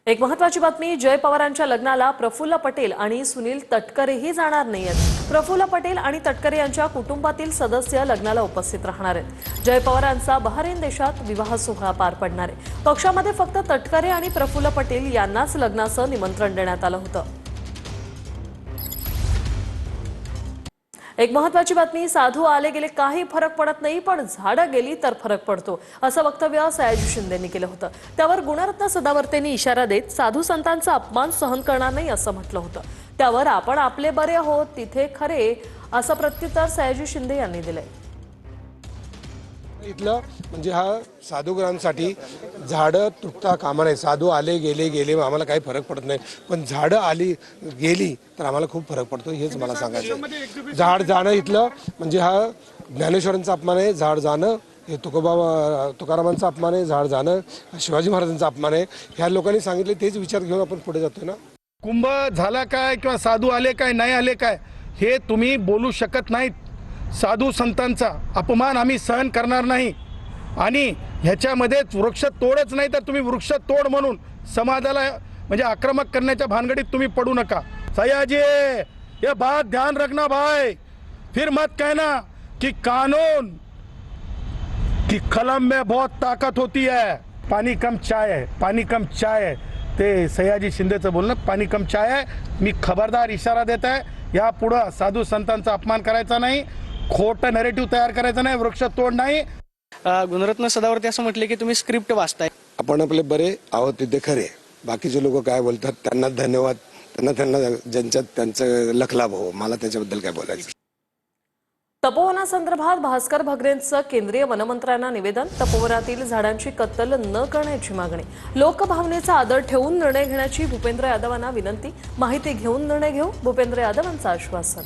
एक महत्त्वाची बातमी, जय पवारांच्या लग्नाला प्रफुल्ल पटेल आणि सुनील तटकरेही जाणार नाहीयेत। प्रफुल्ल पटेल आणि तटकरे यांच्या कुटुंबातील सदस्य लग्नाला उपस्थित राहणार आहेत। जय पवारांचा बहरीन देशात विवाह सोहळा पार पडणार आहे। पक्षामध्ये फक्त तटकरे आणि प्रफुल्ल पटेल यांनाच लग्नाचं निमंत्रण देण्यात आलं होतं। एक महत्त्वाची बातमी, साधू आले गेले काही फरक पडत नाही, पण झाडं गेली तर फरक पडतो, असं वक्तव्य सयाजी शिंदेंनी केलं होतं। त्यावर गुणरत्न सदावर्तेंनी इशारा देत साधू संतांचा अपमान सहन करणार नाही असं म्हटलं होतं। त्यावर आपण आपले बरे आहोत तिथे खरे, असं प्रत्युत्तर सयाजी शिंदे यांनी दिलंय। इथलं म्हणजे हा साधूग्रामसाठी झाडं तुटता कामा नये। साधू आले गेले आम्हाला काही फरक पडत नाही, पण झाडं आली गेली तर आम्हाला खूप फरक पडतो, हेच मला सांगायचं। झाड जाणं इथलं म्हणजे हा ज्ञानेश्वरांचा अपमान आहे, झाड जाणं हे तुकारामांचा अपमान आहे, झाड जाणं शिवाजी महाराजांचा अपमान आहे। ह्या लोकांनी सांगितले तेच विचार घेऊन आपण पुढे जातोय ना। कुंभ झाला काय किंवा साधू आले काय नाही आले काय हे तुम्ही बोलू शकत नाहीत। साधू संतांचा अपमान आम्ही सहन करणार नाही आणि ह्याच्यामध्ये वृक्ष तोडच नाही तर तुम्ही वृक्ष तोड म्हणून समाजाला म्हणजे आक्रमक करण्याच्या भानगडीत तुम्ही पडू नका। सयाजी ये बात ध्यान रखना भाई, फिर मत कहना कि कानून की कलम में बहुत ताकत होती है, पानी कम चाय है, पानी कम चाय है। ते सयाजी शिंदेचं बोलणं पाणी कम चाय आहे। मी खबरदार इशारा देत आहे, या पुढे साधू संतांचा अपमान करायचा नाही, खोटं नरेटिव्ह तयार करायचं नाही, वृक्ष तोड नाही। गुणरत्न सदावर्ते असं म्हटले की तुम्ही स्क्रिप्ट वाचताय। आपण आपले बरे आहोत तिथे खरे, बाकीचे लोक काय बोलतात त्यांना धन्यवाद, त्यांना ज्यांच्यात त्यांचं लखलाभ हो, मला त्याच्याबद्दल काय बोलायचं। तपोवनासंदर्भात भास्कर भगरेंचं केंद्रीय वनमंत्र्यांना निवेदन, तपोवनातील झाडांची कत्तल न करण्याची मागणी, लोकभावनेचा आदर ठेवून निर्णय घेण्याची भूपेंद्र यादवांना विनंती, माहिती घेऊन निर्णय घेऊ, भूपेंद्र यादवांचं आश्वासन।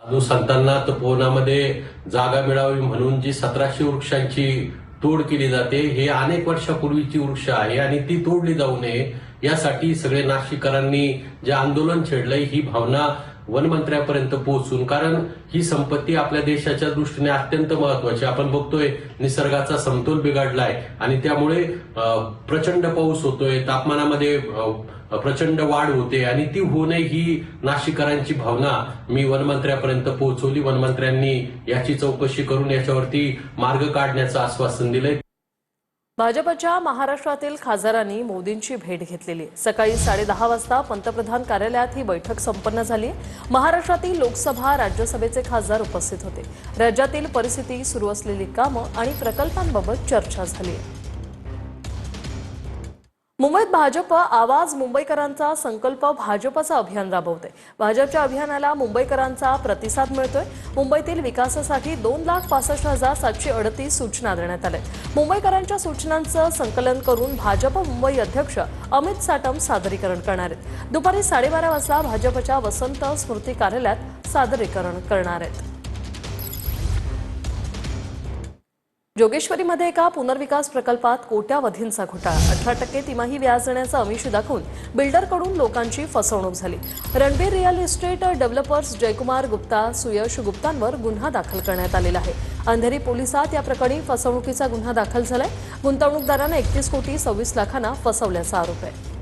साधू संतांना तपोवनामध्ये जागा मिळावी म्हणून जी 1700 वृक्षांची तोड केली जाते, हे अनेक वर्षापूर्वीची वृक्ष आहे आणि ती तोडली जाऊ नये यासाठी सगळे नाशिककरांनी जे आंदोलन छेडलंय, ही भावना वनमंत्र्यापर्यंत पोहोचून, कारण ही संपत्ती आपल्या देशाच्या दृष्टीने अत्यंत महत्वाची। आपण बघतोय निसर्गाचा समतोल बिघडलाय आणि त्यामुळे प्रचंड पाऊस होतोय, तापमानामध्ये प्रचंड वाढ होते आणि ती होऊ नये ही नाशिककरांची भावना मी वनमंत्र्यापर्यंत पोहोचवली। वनमंत्र्यांनी याची चौकशी करून याच्यावरती मार्ग काढण्याचं आश्वासन दिलंय। भाजपच्या महाराष्ट्रातील खासदारांनी मोदींची भेट घेतलेली आहे। सकाळी 10:30 वाजता पंतप्रधान कार्यालयात ही बैठक संपन्न झाली। महाराष्ट्रातील लोकसभा राज्यसभेचे खासदार उपस्थित होते। राज्यातील परिस्थिती, सुरू असलेली कामं आणि प्रकल्पांबाबत चर्चा झाली। मुंबईत भाजप आवाज मुंबईकरांचा संकल्प भाजपचं अभियान राबवते। भाजपच्या अभियानाला मुंबईकरांचा प्रतिसाद मिळतोय। मुंबईतील विकासासाठी 2,65,738 सूचना देण्यात आल्या। मुंबईकरांच्या सूचनांचं संकलन करून भाजप मुंबई अध्यक्ष अमित साटम सादरीकरण करणार आहेत। दुपारी 12:30 वाजता भाजपच्या वसंत स्मृती कार्यालयात सादरीकरण करणार आहेत। जोगेश्वरीमध्ये एका पुनर्विकास प्रकल्पात कोट्यावधींचा घोटाळा, 18% तिमाही व्याज देण्याचं आमिष दाखवून बिल्डरकडून लोकांची फसवणूक झाली। Ranbir real estate developers Jaykumar Gupta, Suyash गुप्तांवर गुन्हा दाखल करण्यात आलेला आहे। अंधेरी पोलिसात या प्रकरणी फसवणुकीचा गुन्हा दाखल झालाय। गुंतवणूकदारांना 31,26,00,000 फसवल्याचा आरोप आहे।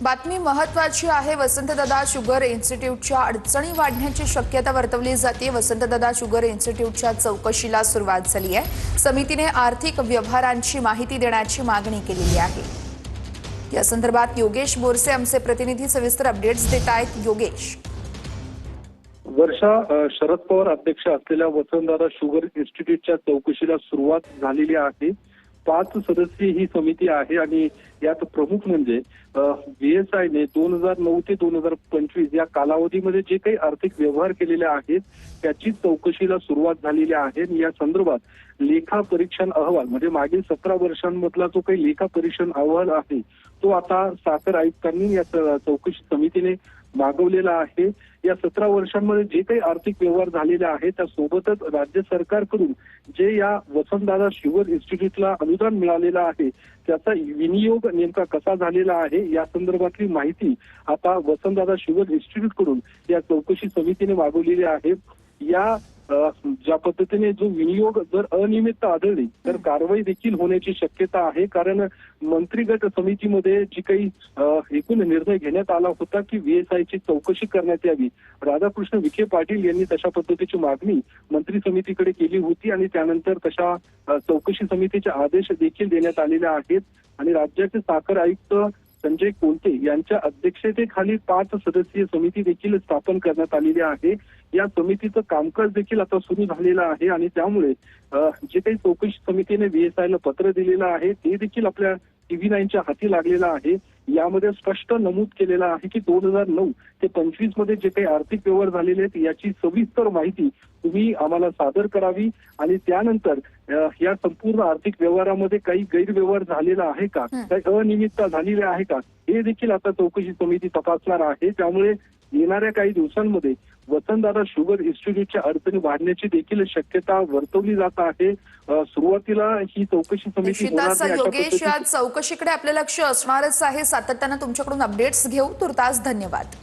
बातमी महत्त्वाची आहे। वसंतदादा शुगर इन्स्टिट्यूटच्या अडचणी वाढण्याची शक्यता वर्तवली जाते। वसंतदादा शुगर इन्स्टिट्यूटच्या चौकशीला सुरुवात झाली आहे। समितीने आर्थिक व्यवहारांची माहिती देण्याची मागणी केलेली आहे। या संदर्भात योगेश बोरसे आमचे प्रतिनिधी सविस्तर अपडेट्स देत आहेत। योगेश, वर्षा, शरद पवार अध्यक्ष असलेल्या वसंतदादा शुगर इन्स्टिट्यूटच्या चौकशीला सुरुवात झालेली आहे। 5 सदस्यीय ही समिती आहे आणि यात प्रमुख म्हणजे VSIने 2009 ते 2025 या कालावधीमध्ये जे काही आर्थिक व्यवहार केलेले आहेत त्याची चौकशीला सुरुवात झालेली आहे। या संदर्भात लेखा परीक्षण अहवाल म्हणजे मागील 17 वर्षांमधला जो काही लेखा परीक्षण अहवाल आहे तो आता साखर आयुक्तांनी या चौकशी समितीने मागवलेला आहे। या 17 वर्षांमध्ये जे काही आर्थिक व्यवहार झालेले आहेत त्यासोबतच राज्य सरकारकडून जे या वसंतदादा शुगर इन्स्टिट्यूटला अनुदान मिळालेलं आहे त्याचा विनियोग नेमका कसा झालेला आहे या संदर्भातली माहिती आता वसंतदादा शुगर इन्स्टिट्यूटकडून या चौकशी समितीने मागवलेली आहे। या ज्या पद्धतीने जो विनियोग जर अनियमितता आढळली तर कारवाई देखील होण्याची शक्यता आहे. कारण मंत्रिगट समितीमध्ये जी काही एकूण निर्णय घेण्यात आला होता की VSIची चौकशी करण्यात यावी, राधाकृष्ण विखे पाटील यांनी तशा पद्धतीची मागणी मंत्री समितीकडे केली होती आणि त्यानंतर तशा चौकशी समितीचे आदेश देखील देण्यात आलेले आहेत. आणि राज्याचे साखर आयुक्त संजय कोलते यांच्या अध्यक्षतेखाली 5 सदस्यीय समिती देखील स्थापन करण्यात आलेली आहे. या समितीचं कामकाज देखील आता सुरू झालेलं आहे आणि त्यामुळे जे काही चौकशी समितीने VSIला पत्र दिलेलं आहे ते देखील आपल्या TV9च्या हाती लागलेलं आहे. यामध्ये स्पष्ट नमूद केलेलं आहे की 2009 ते 25 मध्ये जे काही आर्थिक व्यवहार झालेले आहेत याची सविस्तर माहिती तुम्ही आम्हाला सादर करावी आणि त्यानंतर या संपूर्ण आर्थिक व्यवहारामध्ये काही गैरव्यवहार झालेला आहे का, काही अनियमितता झालेली आहे का, हे देखील आता चौकशी समिती तपासणार आहे. त्यामुळे येणाऱ्या काही दिवसांमध्ये वसंतदादा शुगर इन्स्टिट्यूटच्या अडचणी वाढण्याची देखील शक्यता वर्तवली जात आहे. सुरुवातीला ही चौकशी समिती होणार निश्चितच नाही अशा योगेश, पद्धतीने या चौकशीकडे आपलं लक्ष असणारच आहे. सातत्यानं तुमच्याकडून अपडेट्स घेऊ. तुर्तास धन्यवाद.